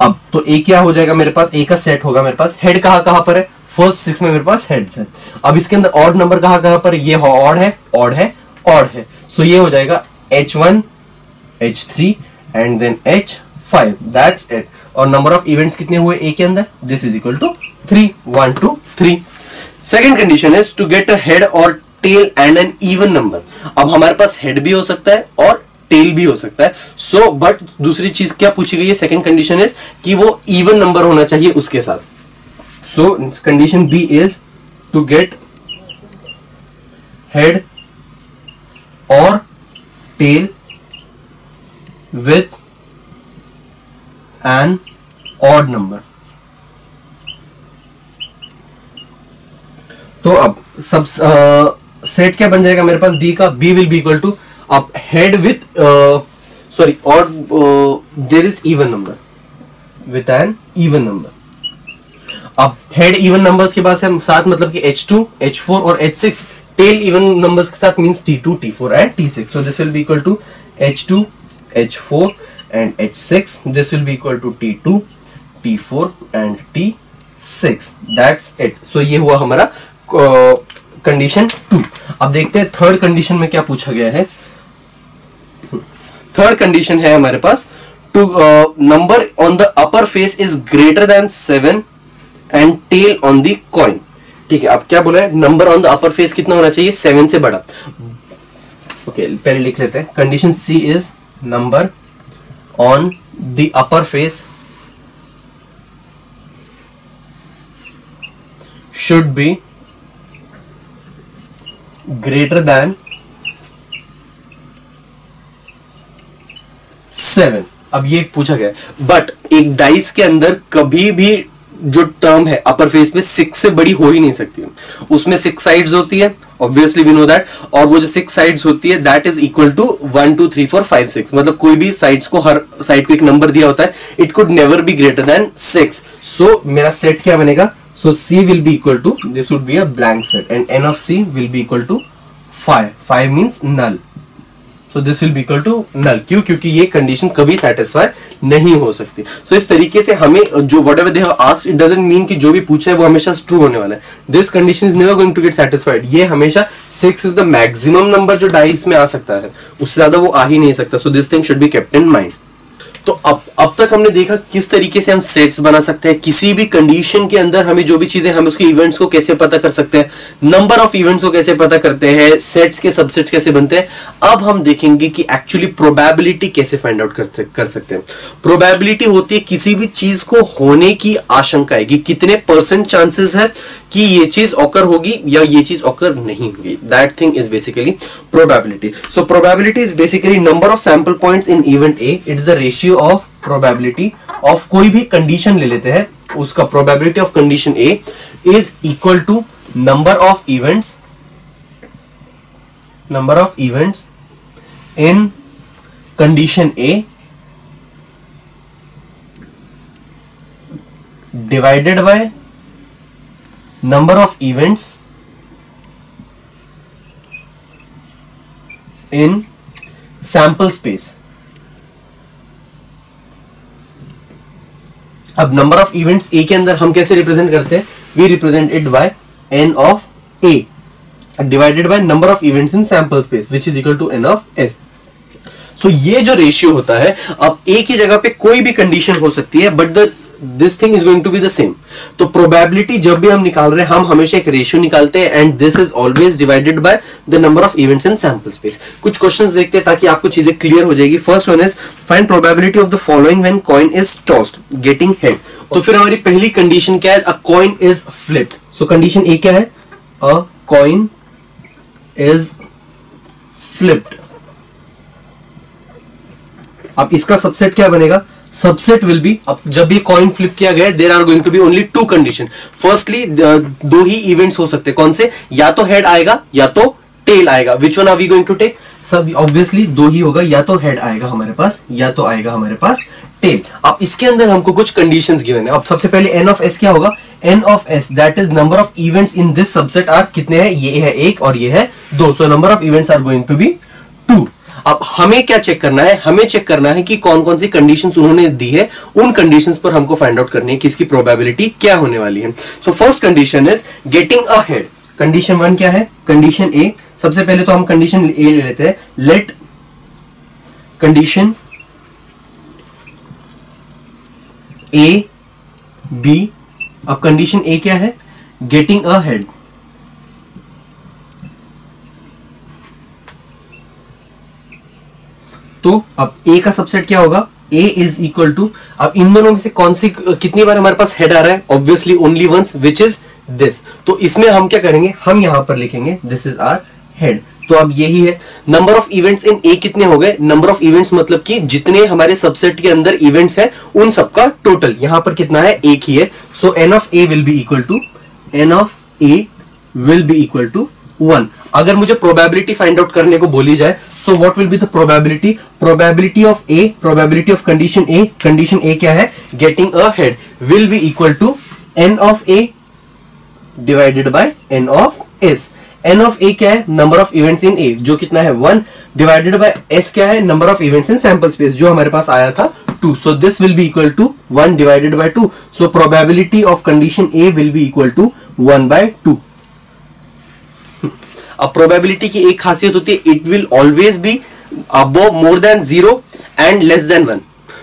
अब तो A क्या हो जाएगा मेरे पास? A का सेट होगा मेरे पास. हेड कहां पर है? फर्स्ट 6 में मेरे पास हेड्स है. अब इसके अंदर ऑड नंबर कहां पर? ये ऑड है, ऑड है, ऑड है. सो ये हो जाएगा H1 H3 and then H5. That's it. और नंबर ऑफ इवेंट्स कितने हुए A के अंदर? This is equal to 3. 1 2 3. Second condition is to get a head और tail and an even number. अब हमारे पास हेड भी हो सकता है और टेल भी हो सकता है. सो बट दूसरी चीज क्या पूछी गई है? सेकेंड कंडीशन इज कि वो इवन नंबर होना चाहिए उसके साथ. So condition B is to get head or tail with an odd number. तो अब सब सेट क्या बन जाएगा मेरे पास B का? B will be equal to अब head with odd there is even number with an even number. अब हेड इवन नंबर्स के बाद साथ मतलब कि H2 H4 और H6. टेल इवन नंबर्स के साथ means T2 T4 and T6. So this will be equal to H2 H4 and H6. This will be equal to T2 T4 and T6. That's it. सो ये हुआ हमारा condition 2. अब देखते हैं third condition में क्या पूछा गया है. थर्ड कंडीशन है हमारे पास, two number on the upper face is greater than 7 and tail on the coin. ठीक है, अब क्या बोला है, number on the upper face कितना होना चाहिए, 7 से बड़ा। ओके, पहले लिख लेते हैं, condition C is number on the upper face should be greater than 7। अब ये पूछा गया, बट एक डाइस के अंदर कभी भी जो टर्म है अपर फेस में 6 से बड़ी हो ही नहीं सकती है। उसमें 6 साइड्स होती है, ऑब्वियसली वी नो दैट, और वो जो 6 साइड्स होती है दैट इज इक्वल टू 1 2 3 4 5 6। मतलब कोई भी साइड्स को, हर साइड को एक नंबर दिया होता है, it could never be greater then 6। सो मेरा सेट क्या बनेगा, सो C will be equal to, this would be a blank set, and n of C will be equal to 5. 5 means null. So this will be equal to null. क्यों? क्योंकि ये condition कभी satisfy नहीं हो सकती। So इस तरीके से हमें जो whatever they have asked, it doesn't mean कि जो भी पूछा है वो हमेशा ट्रू होने वाला है। This condition is never going to get satisfied. ये हमेशा 6 is the maximum number जो डाइस में आ सकता है, उससे ज्यादा वो आ ही नहीं सकता। So this thing should be kept in mind. तो अब तक हमने देखा किस तरीके से हम सेट्स बना सकते हैं, किसी भी कंडीशन के अंदर हमें जो भी चीजें, हम उसके इवेंट्स को कैसे पता कर सकते हैं, नंबर ऑफ इवेंट्स को कैसे पता करते हैं, सेट्स के सबसेट्स कैसे बनते हैं। अब हम देखेंगे कि एक्चुअली प्रोबेबिलिटी कैसे फाइंड आउट कर सकते हैं। प्रोबेबिलिटी होती है किसी भी चीज को होने की आशंका है, कि कितने परसेंट चांसेस है कि ये चीज ऑकर होगी या ये चीज ऑकर नहीं होगी। That thing is basically probability. So probability is basically number of sample points in event A. It's the ratio of probability of, कोई भी कंडीशन ले लेते हैं, उसका probability of condition A is equal to number of events in condition A divided by number of events in sample space. अब number of events A के अंदर हम कैसे रिप्रेजेंट करते हैं, we represent it bye n of A divided by number of events in sample space which is equal to n of s। So ये जो ratio होता है, अब ए की जगह पे कोई भी कंडीशन हो सकती है, but this thing is going to be the same. तो प्रोबेबिलिटी जब भी हम निकाल रहे हैं, हम हमेशा एक रेशियो निकालते हैं, and this is always divided by the number of events in sample space. कुछ क्वेश्चंस देखते हैं ताकि आपको चीजें क्लियर हो जाएगी। First one is find probability of the following when coin is tossed getting head. तो फिर हमारी पहली कंडीशन क्या है, a coin is flipped. So condition A क्या है, अ कॉइन इज फ्लिप्ड। अब इसका सबसेट क्या बनेगा, सबसेट विल बी, अब जब भी कॉइन फ्लिप किया गया, there are going to be only 2 condition. Firstly 2 ही इवेंट्स हो सकते हैं, कौन से, या तो हेड आएगा या तो टेल आएगा। Which one are we going to take, सब ऑब्वियसली 2 ही होगा, या तो हेड आएगा हमारे पास या तो आएगा हमारे पास टेल। अब इसके अंदर हमको कुछ कंडीशंस गिवन है। अब सबसे पहले n ऑफ s क्या होगा, n of s that is number of events in this subset are कितने हैं, ये है 1 और ये है 2। So number of events are going to be 2। अब हमें क्या चेक करना है, हमें चेक करना है कि कौन कौन सी कंडीशंस उन्होंने दी है, उन कंडीशंस पर हमको फाइंड आउट करनी है कि इसकी प्रोबेबिलिटी क्या होने वाली है। So first condition is getting a head. Condition 1 क्या है, कंडीशन ए। सबसे पहले तो हम कंडीशन ए ले लेते हैं, लेट कंडीशन ए बी। अब कंडीशन ए क्या है, गेटिंग अ हेड। तो अब ए का सबसेट क्या होगा, ए इज इक्वल टू, अब इन दोनों में से कौन सी, कितनी बार हमारे पास हेड आ रहा है, obviously only once, which is this. तो इसमें हम क्या करेंगे, हम यहां पर लिखेंगे दिस इज आवर हेड। तो अब यही है, नंबर ऑफ इवेंट्स इन ए कितने हो गए, नंबर ऑफ इवेंट्स मतलब कि जितने हमारे सबसेट के अंदर इवेंट्स है उन सबका टोटल यहां पर कितना है, एक ही है। So N of A will be equal to, N of A will be equal to 1। अगर मुझे प्रोबेबिलिटी फाइंड आउट करने को बोली जाए, so what will be the probability, probability of A, probability of condition A, condition A क्या है, getting a head, will be equal to N of A divided by N of S. N of A क्या है, number of events in A, जो कितना है 1, divided by S क्या है, number of events in sample space, जो हमारे पास आया था 2. So this will be equal to 1 divided by 2. So probability of condition A will be equal to 1/2. अब प्रोबेबिलिटी की एक खासियत होती है, it will always be above more than 0 and less than 1.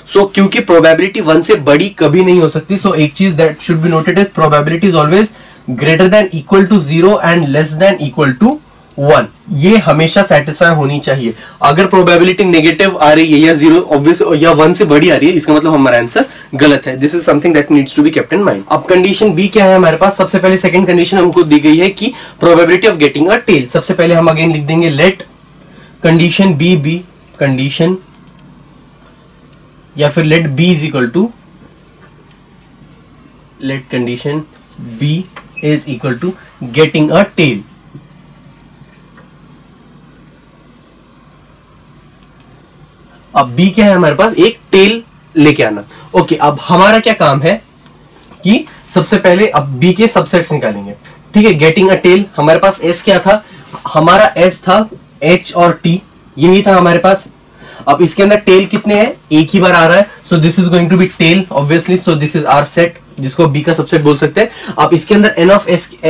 So क्योंकि प्रोबेबिलिटी 1 से बड़ी कभी नहीं हो सकती, सो एक चीज that should be noted is probability is always greater than equal to 0 and less than equal to 1, ये हमेशा सेटिस्फाई होनी चाहिए। अगर प्रोबेबिलिटी नेगेटिव आ रही है या 0 ऑब्वियस या 1 से बड़ी आ रही है, इसका मतलब हमारा आंसर गलत है। This is something that needs to be kept in mind. अब कंडीशन बी क्या है हमारे पास? सबसे पहले सेकंड कंडीशन हमको दी गई है कि probability of getting a tail. सबसे पहले हम अगेन लिख देंगे लेट कंडीशन बी कंडीशन, या फिर let B is equal to, let condition B is equal to getting a tail. अब बी क्या है हमारे पास? एक टेल लेके आना। ओके, अब हमारा क्या काम है कि सबसे पहले अब बी के सबसेट्स निकालेंगे। ठीक है, गेटिंग अ टेल, हमारे पास एस क्या था? हमारा एस था एच और टी, यही था हमारे पास। अब इसके अंदर टेल कितने हैं? एक ही बार आ रहा है, so this is going to be tail obviously, so this is our set, जिसको बी का सबसेट बोल सकते हैं। अब इसके अंदर एन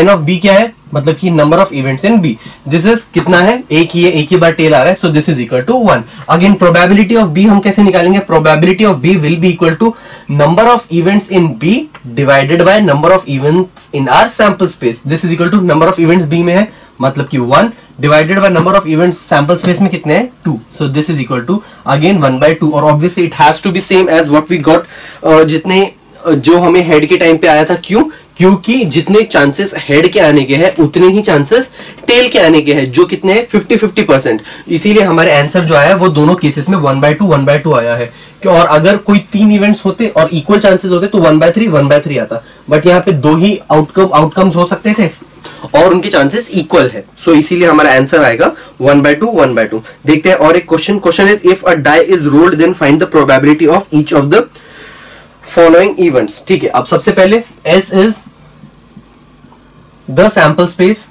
ऑफ बी क्या है? मतलब कि number of events in B. This is कितना है? एक ही है, एक ही बार टेल आ रहा है, so this is equal to 1। Again probability of B हम कैसे निकालेंगे? Probability of B will be equal to number of events in B divided by number of events in our sample space. This is equal to number of events B में है, मतलब कि 1 divided by number of events sample space में कितने हैं? 2। So this is equal to again 1/2, और obviously it has to be same as what we got, जितने जो हमें हेड के टाइम पे आया था। क्यों? क्योंकि जितने चांसेस हेड के आने के हैं उतने ही चांसेस टेल के आने के हैं, जो कितने हैं? 50-50%। इसीलिए हमारे आंसर जो आया है वो दोनों केसेस में 1/2 आया है। और अगर कोई 3 इवेंट्स होते और इक्वल चांसेस होते तो 1/3 आता, बट यहाँ पे 2 ही आउटकम्स हो सकते थे और उनके चांसेस इक्वल है, सो इसीलिए हमारा आंसर आएगा 1/2। देखते हैं और एक question is if a die is rolled then find the probability of each of the following events. ठीक है, अब सबसे पहले S is the sample space,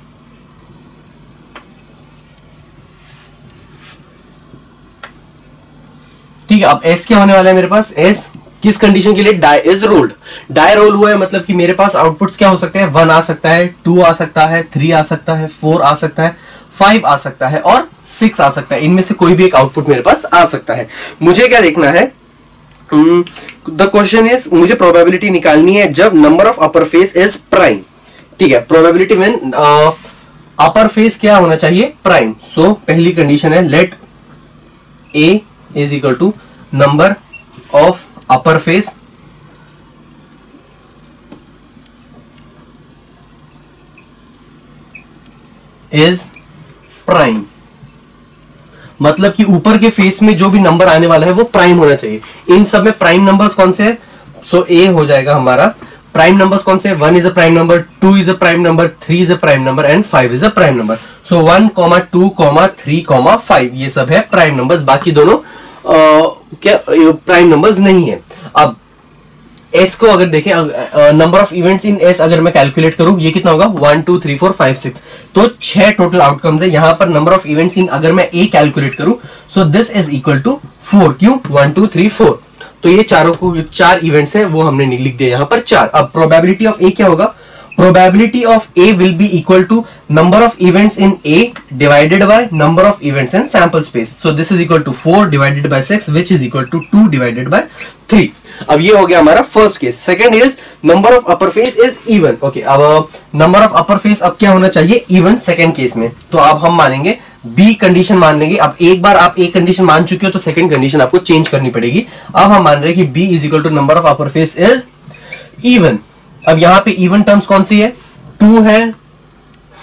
ठीक है। अब S क्या होने वाला है मेरे पास? S किस कंडीशन के लिए? Die is rolled. Die roll हुआ है मतलब कि मेरे पास आउटपुट्स क्या हो सकते हैं? 1 आ सकता है, 2 आ सकता है, 3 आ सकता है, 4 आ सकता है, 5 आ सकता है और 6 आ सकता है। इनमें से कोई भी एक आउटपुट मेरे पास आ सकता है। मुझे क्या देखना है? द क्वेश्चन इज, मुझे प्रोबेबिलिटी निकालनी है जब number of upper face is prime. ठीक है, प्रोबेबिलिटी में अपर फेस क्या होना चाहिए? प्राइम। सो पहली कंडीशन है let A is equal to number of upper face is prime, मतलब कि ऊपर के फेस में जो भी नंबर आने वाला है वो प्राइम होना चाहिए। इन सब में प्राइम नंबर्स कौन से हैं? सो ए हो जाएगा हमारा। प्राइम नंबर्स कौन से? 1 is a prime number, 2 is a prime number, 3 is a prime number and 5 is a prime number. सो 1, 2, 3, 5 ये सब है प्राइम नंबर्स, बाकी दोनों क्या प्राइम नंबर्स नहीं है। अब S को अगर देखें, number of events in S अगर मैं कैलकुलेट करूं, ये कितना होगा? 1 2 3 4 5 6, तो 6 टोटल आउटकम्स है। यहां पर नंबर ऑफ इवेंट्स इन अगर मैं A कैलकुलेट करूं, so this is equal to 4। क्यों? 1 2 3 4, तो ये चारों को 4 इवेंट्स है वो हमने लिख दिया यहां पर 4। अब प्रोबेबिलिटी ऑफ A क्या होगा? Probability of A will be equal to number of events in A divided by number of events in sample space. So this is equal to 4 divided by 6, which is equal to 2 divided by 3. अब ये हो गया हमारा first case. Second is number of upper face is even. Okay, अब number of upper face अब क्या होना चाहिए? इवन सेकंड केस में। तो अब हम मानेंगे बी कंडीशन मान लेंगे। अब एक बार आप एक कंडीशन मान चुके हो तो सेकंड कंडीशन आपको चेंज करनी पड़ेगी। अब हम मान रहे हैं कि B is equal to number of upper face is even. अब यहां पे इवन टर्म्स कौन सी है? 2 है,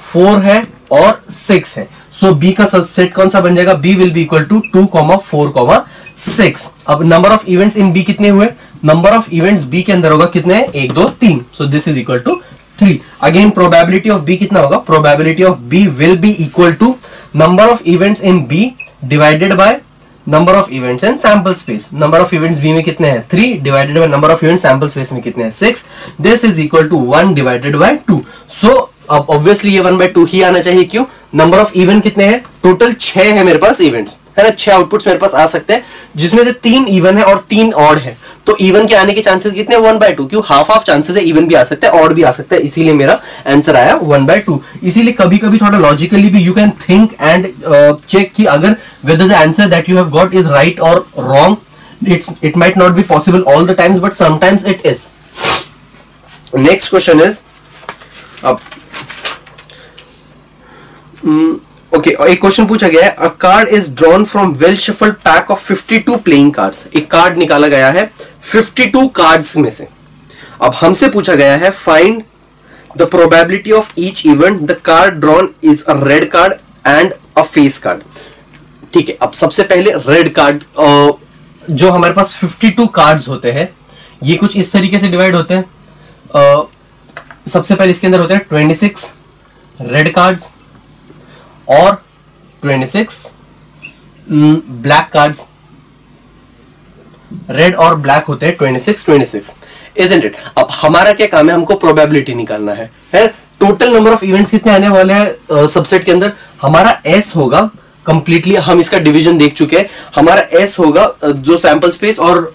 4 है और 6 है। सो बी का सेट कौन सा बन जाएगा? B will be equal to 2, 4, 6। अब number of events in B कितने हुए? नंबर ऑफ इवेंट्स बी के अंदर होगा कितने? 1 2 3। So this is equal to 3। Again probability of B कितना होगा? Probability of B will be equal to number of events in B divided by number of events in sample space. Number of events B में कितने हैं? 3 divided by number of events sample space में कितने हैं? 6। This is equal to 1 divided by 2। So अब obviously ये 1/2 ही आना चाहिए। क्यों? नंबर ऑफ इवेंट कितने हैं? टोटल 6 है मेरे पास इवेंट्स, है ना। 6 आउटपुट्स मेरे पास आ सकते हैं, जिसमें से 3 इवन है और 3 ऑड है। तो इवन के आने के चांसेस कितने? 1/2। क्यों? हाफ चांसेस है, इवन भी आ सकता है, ऑड भी आ सकता है, इसीलिए मेरा आंसर आया 1/2। इसीलिए कभी कभी थोड़ा लॉजिकली भी you can think and check कि अगर whether the answer that you have got is right or wrong. It might not be possible all the times, but sometimes it is. Next question is अब okay, एक क्वेश्चन पूछा गया है, a card is drawn from well shuffled pack of 52 playing cards. एक card निकाला गया है 52 कार्ड्स में से। अब हमसे पूछा गया है find the probability of each event the card drawn is a red card and a face card. ठीक है, अब सबसे पहले रेड कार्ड, जो हमारे पास 52 कार्ड्स होते हैं ये कुछ इस तरीके से डिवाइड होते हैं। सबसे पहले इसके अंदर होते हैं 26 रेड कार्ड्स और 26 ब्लैक कार्ड्स। रेड और ब्लैक होते हैं 26 isn't it? अब हमारा क्या काम है, हमको प्रोबेबिलिटी निकालना है। टोटल नंबर ऑफ इवेंट्स कितने आने वाले हैं सबसेट के अंदर? हमारा एस होगा कंप्लीटली, हम इसका डिवीजन देख चुके हैं। हमारा एस होगा जो सैंपल स्पेस, और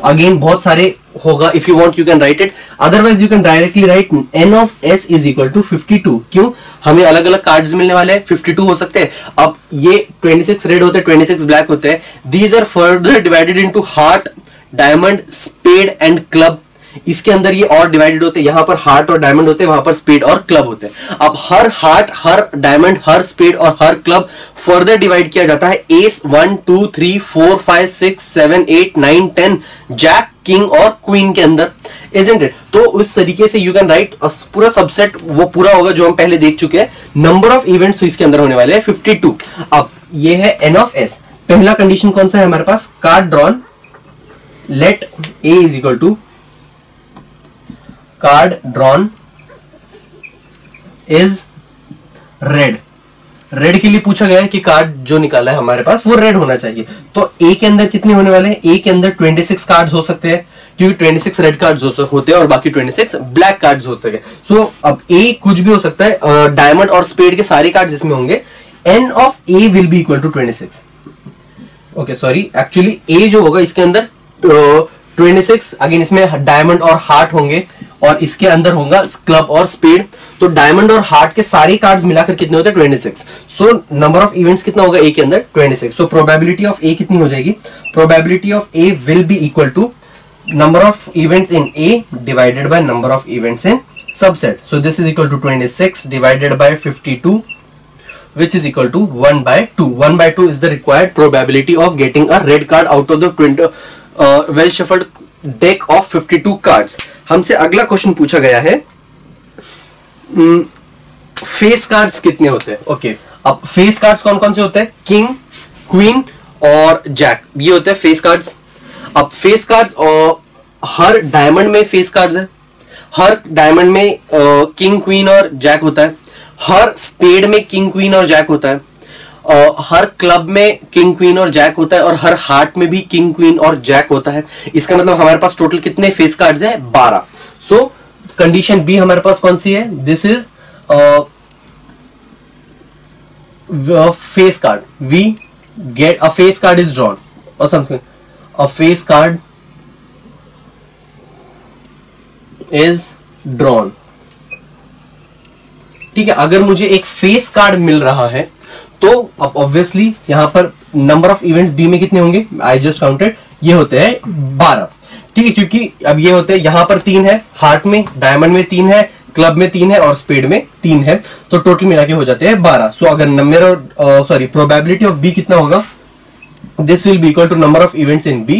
अगेन बहुत सारे होगा। If you want you can write it, otherwise you can directly write n of s is equal to 52। क्यों? हमें अलग अलग कार्ड्स मिलने वाले हैं, 52 हो सकते हैं। अब ये 26 रेड होते हैं, 26 ब्लैक होते हैं। These are further divided into heart, diamond, spade and club. इसके अंदर ये और डिवाइडेड होते हैं, यहां पर हार्ट और डायमंड होते हैं, वहां पर स्पेड और क्लब होते हैं। अब हर हार्ट, हर डायमंड, हर स्पेड और हर क्लब फर्दर डिवाइड किया जाता है एस 1 2 3 4 5 6 7 8 9 10 जैक, किंग और क्वीन के अंदर, isn't it? तो उस तरीके से यू कैन राइट पूरा सबसेट, वो पूरा होगा जो हम पहले देख चुके हैं। नंबर ऑफ इवेंट्स इसके अंदर होने वाले हैं 52। अब ये है एन ऑफ एस। पहला कंडीशन कौन सा है हमारे पास? Card drawn let A is equal to card drawn is red. Red के लिए पूछा गया है कि कार्ड जो निकाला है हमारे पास वो रेड होना चाहिए। तो ए के अंदर कितने होने वाले हैं? ए के अंदर 26 कार्ड्स हो सकते हैं, क्योंकि 26 रेड कार्ड्स होते हैं और बाकी 26 ब्लैक कार्ड्स होते हैं। सो अब ए कुछ भी हो सकता है, डायमंड और स्पेड के सारे कार्ड्स इसमें होंगे। N of A will be equal to 26। Okay sorry, actually A जो होगा इसके अंदर 26, अगेन इसमें डायमंड और हार्ट होंगे, और इसके अंदर होगा क्लब और स्पेड। तो डायमंड और हार्ट के सारे कार्ड्स मिलाकर कितने होते हैं? 26। सो नंबर ऑफ इवेंट्स कितना होगा ए के अंदर? 26। सो प्रोबेबिलिटी ऑफ ए कितनी हो जाएगी? Probability of A will be equal to number of events in A divided by number of events in subset. So this is equal to 26 divided by 52, which is equal to 1 by 2. 1 by 2 is the required probability of getting a red card out of the well shuffled deck of 52 cards. हमसे अगला question पूछा गया है, face cards कितने होते हैं? Okay, अब face cards कौन कौन से होते हैं? किंग, क्वीन और जैक, ये होते हैं फेस कार्ड्स। अब फेस कार्ड्स हर डायमंड में फेस कार्ड्स है, हर डायमंड में किंग, क्वीन और जैक होता है, हर स्पेड में किंग, क्वीन और जैक होता है, हर क्लब में किंग, क्वीन और जैक होता है, और हर हार्ट में भी किंग, क्वीन और जैक होता है। इसका मतलब हमारे पास टोटल कितने फेस कार्ड्स हैं? 12। सो कंडीशन बी हमारे पास कौन सी है? This is face card. We get a face card is drawn और something, a face card is drawn। ठीक है, अगर मुझे एक फेस कार्ड मिल रहा है तो अब ऑब्वियसली यहां पर नंबर ऑफ इवेंट्स बी में कितने होंगे? आई जस्ट काउंटेड, ये होते हैं 12। ठीक है, क्योंकि अब ये होते हैं, यहां पर 3 है, हार्ट में, डायमंड में 3 है, क्लब में 3 है और स्पेड में 3 है, तो टोटल मिला के हो जाते हैं 12। सो अगर नंबर प्रोबेबिलिटी ऑफ बी कितना होगा? This will be equal to number of events in B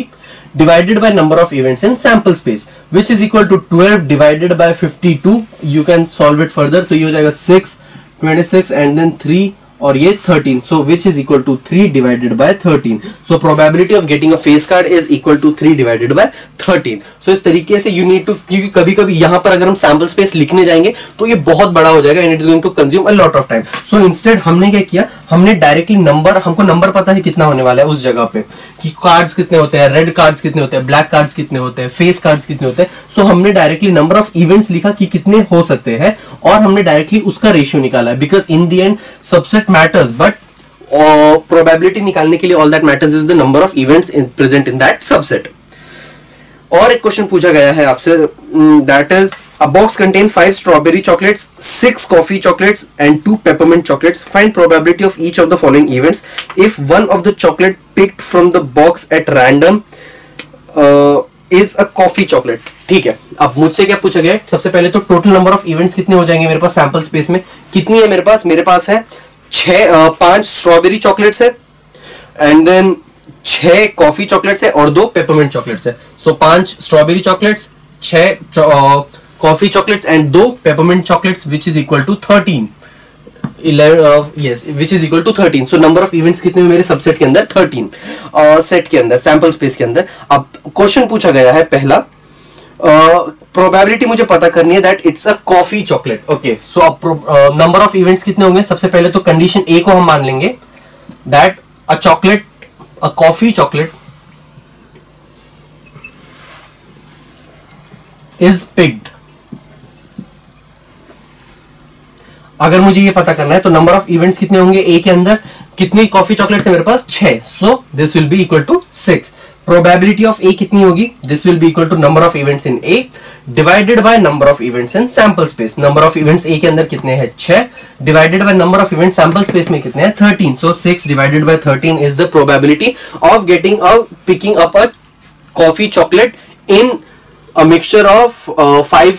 divided by number of events in sample space, which is equal to 12 divided by 52. You can solve it further, तो ये हो जाएगा 6, 26 and then 3 और ये 13. So which is equal to 3 divided by 13. So probability of getting a face card is equal to 3 divided by 13. So इस तरीके से you need to, क्योंकि कभी कभी यहाँ पर अगर हम sample space लिखने जाएंगे तो ये बहुत बड़ा हो जाएगा and it is going to consume a lot of time. So instead हमने क्या किया, हमने डायरेक्टली नंबर, हमको नंबर पता है कितना होने वाला है उस जगह पे, कि कार्ड्स कितने होते हैं, रेड कार्ड्स कितने होते हैं, ब्लैक कार्ड्स कितने होते हैं, फेस कार्ड्स कितने होते हैं। सो हमने डायरेक्टली नंबर ऑफ इवेंट्स लिखा कि कितने हो सकते हैं, और हमने डायरेक्टली उसका रेशियो निकाला है, because in the end subset matters, but probability निकालने के लिए all that matters is the number of events present in that subset. और एक क्वेश्चन पूछा गया है आपसे, that is a box contain 5 strawberry chocolates, 6 coffee chocolates and 2 peppermint chocolates. Find probability of each of the following events if one of the chocolate picked from the box at random is a coffee chocolate. ठीक है, अब मुझसे क्या पूछा गया है, सबसे पहले तो टोटल नंबर ऑफ इवेंट्स कितने हो जाएंगे मेरे पास सैंपल स्पेस में, कितनी है मेरे पास है 5 स्ट्रॉबेरी चॉकलेट्स है, एंड देन 6 कॉफी चॉकलेट्स है और 2 पेपरमिंट चॉकलेट्स है। So 5 strawberry chocolates, 6 coffee chocolates and 2 peppermint chocolates which is equal to 13, which is equal to 13। So number of events कितने मेरे सबसेट के अंदर 13 सेट के अंदर सैंपल स्पेस के अंदर। अब क्वेश्चन पूछा गया है पहला, प्रोबेबिलिटी मुझे पता करनी है that it's a coffee chocolate. Okay, so अब नंबर ऑफ इवेंट्स कितने होंगे, सबसे पहले तो कंडीशन ए को हम मान लेंगे that a coffee chocolate is picked. अगर मुझे ये पता करना है तो नंबर ऑफ इवेंट्स कितने होंगे ए के अंदर, कितनी कॉफी चॉकलेट्स है मेरे पास 6, so this will be equal to 6। Probability of A कितनी होगी, this will be equal to number of events in A divided by number of events in sample space. Number of events A के अंदर कितने हैं 6 divided by number of events sample space में कितने हैं 13, so 6 divided by 13 is the probability of getting picking up a coffee chocolate in a mixture of 5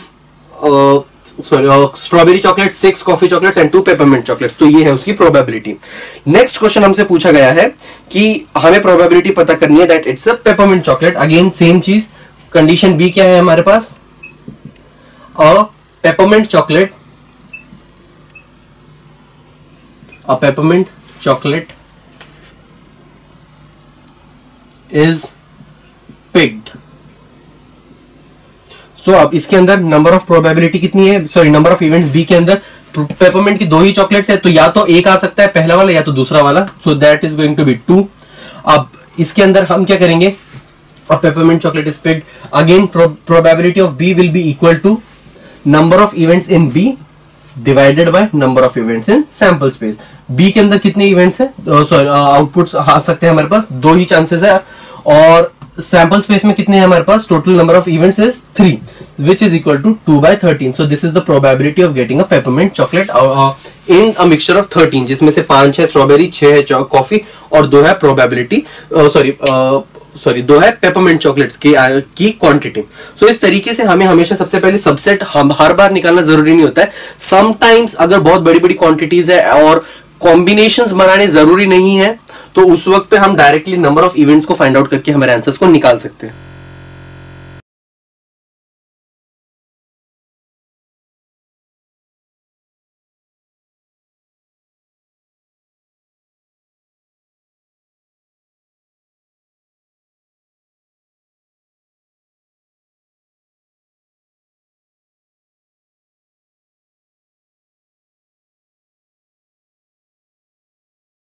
strawberry chocolate, 6 coffee chocolates and 2 peppermint chocolates. तो ये है उसकी probability. Next question हमसे पूछा गया है कि हमें प्रोबेबिलिटी पता करनी है that it's a peppermint chocolate. Again same चीज, कंडीशन बी क्या है हमारे पास, a peppermint chocolate is picked. So अब इसके अंदर नंबर ऑफ प्रोबेबिलिटी कितनी है, sorry number of events B के अंदर पेपरमिंट की 2 ही चॉकलेट्स है, तो या तो एक आ सकता है पहला वाला या तो दूसरा वाला, so that is going to be 2। अब इसके अंदर हम क्या करेंगे, अब peppermint chocolate is picked, again probability of B will be equal to number of events in B divided by number of events in sample space. B के अंदर कितने इवेंट्स है, सॉरी आउटपुट्स आ सकते हैं हमारे पास 2 ही चांसेस है, और सैंपल स्पेस में कितने हैं हमारे पास, total number of events is 3 which is equal to 2 by 13. So this is the probability of getting a peppermint chocolate in a mixture of 13, जिसमें से 5 है स्ट्रॉबेरी, 6 है कॉफी और 2 है प्रोबेबिलिटी सॉरी 2 है पेपरमिंट चॉकलेट्स की क्वांटिटी। सो इस तरीके से हमें हमेशा सबसे पहले सबसेट हर बार निकालना जरूरी नहीं होता है। समटाइम्स अगर बहुत बड़ी बड़ी क्वांटिटीज है और कॉम्बिनेशंस बनाने जरूरी नहीं है, तो उस वक्त पे हम डायरेक्टली नंबर ऑफ इवेंट्स को फाइंड आउट करके हमारे आंसर्स को निकाल सकते हैं।